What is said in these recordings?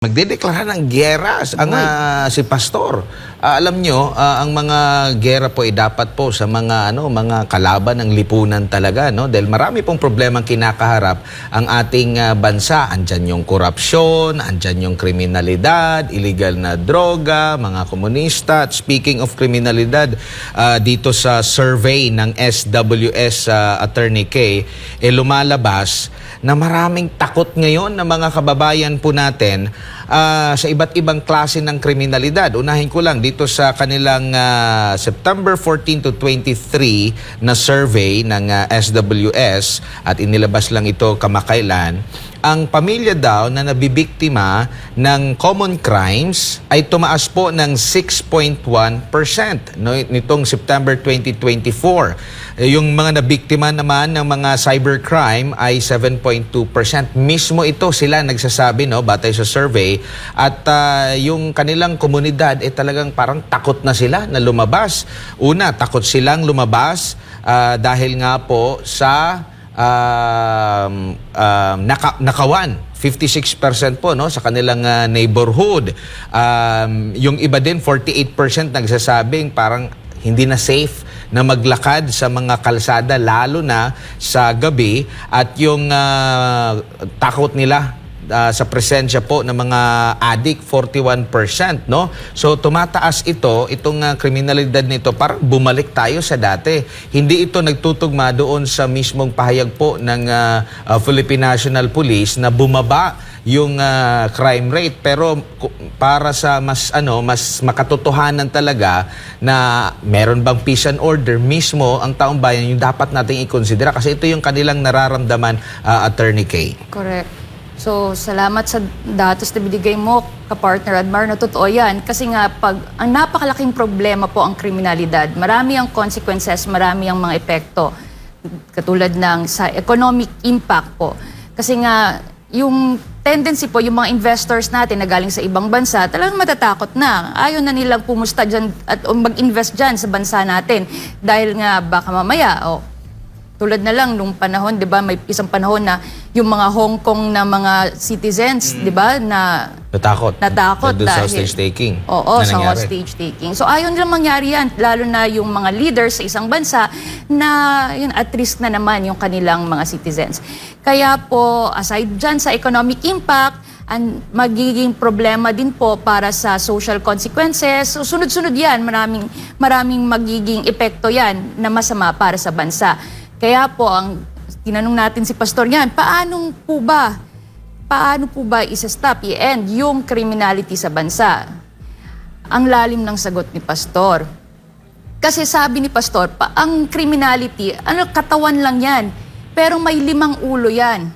Magdedeklara ng giyera si pastor. Alam nyo, ang mga giyera po ay dapat po sa mga kalaban ng lipunan talaga, no? Dahil marami pong problemang kinakaharap ang ating bansa. Andyan yung korupsyon, andyan yung kriminalidad, illegal na droga, mga komunista. At speaking of kriminalidad, dito sa survey ng SWS Attorney K, lumalabas na maraming takot ngayon ng mga kababayan po natin sa iba't ibang klase ng kriminalidad. Unahin ko lang dito sa kanilang September 14 to 23 na survey ng SWS at inilabas lang ito kamakailan. Ang pamilya daw na nabibiktima ng common crimes ay tumaas po ng 6.1% nitong September 2024. Yung mga nabiktima naman ng mga cybercrime ay 7.2%. Mismo ito sila nagsasabi, no, batay sa survey. At yung kanilang komunidad ay talagang parang takot na sila na lumabas. Una, takot silang lumabas dahil nga po sa nakawan. 56% po, no, sa kanilang neighborhood. Yung iba din, 48% nagsasabing parang hindi na safe na maglakad sa mga kalsada, lalo na sa gabi. At yung takot nila sa presensya po ng mga addict, 41%, no? So tumataas itong kriminalidad nito, parang bumalik tayo sa dati. Hindi ito nagtutugma doon sa mismong pahayag po ng Philippine National Police na bumaba yung crime rate, pero para sa mas makatotohanan talaga na meron bang peace and order, mismo ang taong bayan yung dapat nating i-considera kasi ito yung kanilang nararamdaman, Attorney K. Correct. So, salamat sa datos na binigay mo, ka-partner Admar, na totoo yan. Kasi nga, ang napakalaking problema po ang kriminalidad. Marami ang consequences, marami ang mga epekto. Katulad ng sa economic impact po. Kasi nga, yung tendency po, yung mga investors natin na galing sa ibang bansa, talagang matatakot na. Ayaw na nilang pumusta dyan at mag-invest dyan sa bansa natin. Dahil nga, baka mamaya, tulad na lang nung panahon, 'di ba, may isang panahon na yung mga Hong Kong na mga citizens, 'di ba, na natakot dahil dahil sa hostage taking. Oo, sa hostage taking. So ayaw nilang mangyari yan, lalo na yung mga leaders sa isang bansa na yun, at risk na naman yung kanilang mga citizens. Kaya po, aside dyan sa economic impact, magiging problema din po para sa social consequences. So, sunod-sunod yan, maraming magiging epekto yan na masama para sa bansa. Kaya po, ang tinanong natin si Pastor yan, paano po ba isa-stop, i-end yung criminality sa bansa? Ang lalim ng sagot ni Pastor. Kasi sabi ni Pastor, ang criminality, katawan lang yan, pero may 5 ulo yan.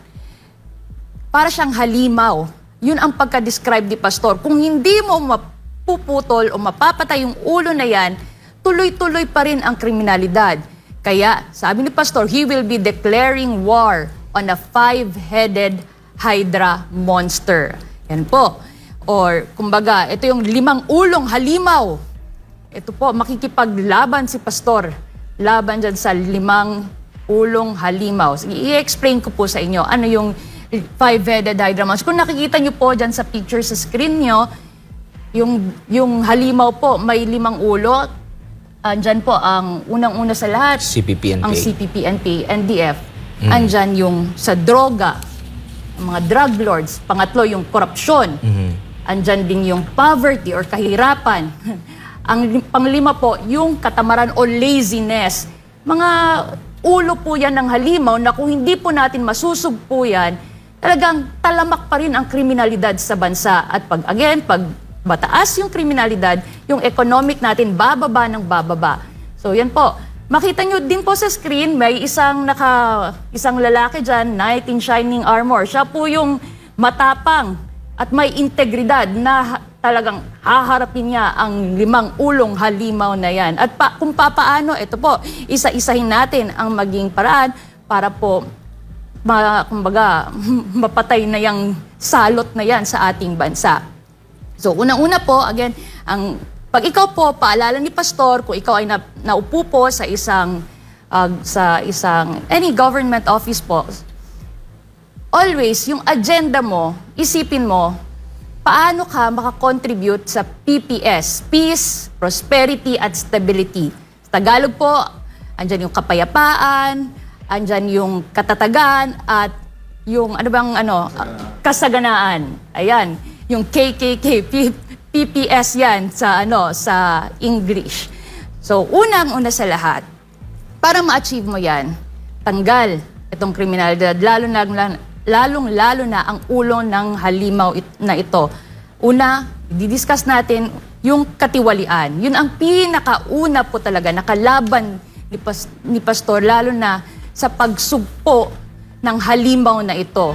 Para siyang halimaw. Yun ang pagka-describe ni Pastor. Kung hindi mo mapuputol o mapapatay yung ulo na yan, tuloy-tuloy pa rin ang kriminalidad. Kaya, sabi ni Pastor, he will be declaring war on a 5-headed hydra monster. Yan po. Or, kumbaga, ito yung 5 ulong halimaw. Ito po, makikipaglaban si Pastor. Laban dyan sa 5 ulong halimaw. I-explain ko po sa inyo ano yung 5-headed hydra monster. Kung nakikita nyo po dyan sa picture sa screen nyo, yung halimaw po may 5 ulo. Andyan po ang unang-una sa lahat, CPP-NPA. ang CPP-NPA, NDF. Andyan yung sa droga, ang mga drug lords. Pangatlo, yung korupsyon. Andyan din yung poverty or kahirapan. Ang panglima po, yung katamaran o laziness. Mga ulo po yan ng halimaw na kung hindi po natin masusugpo yan, talagang talamak pa rin ang kriminalidad sa bansa. At pag mataas yung kriminalidad, yung economic natin bababa ng bababa. So yan po. Makita nyo din po sa screen, may isang lalaki dyan, knight in shining armor. Siya po yung matapang at may integridad na talagang haharapin niya ang 5 ulong halimaw na yan. At kung papaano, ito po, isa-isahin natin ang maging paraan para po kumbaga, mapatay na yung salot na yan sa ating bansa. So, unang-una po, again, pag ikaw po, paalala ni Pastor, kung ikaw ay naupo po sa isang any government office po, always, yung agenda mo, isipin mo, paano ka makakontribute sa PPS, Peace, Prosperity at Stability. Sa Tagalog po, andyan yung kapayapaan, andyan yung katatagan, at yung kasaganaan. Ayan, yung KKK, PPS yan sa English. So, unang-una sa lahat, para ma-achieve mo yan, tanggal itong kriminalidad, lalong-lalo na ang ulo ng halimaw na ito. Una, didiscuss natin yung katiwalian. Yun ang pinakauna po talaga nakalaban ni Pastor, lalo na sa pagsugpo ng halimaw na ito.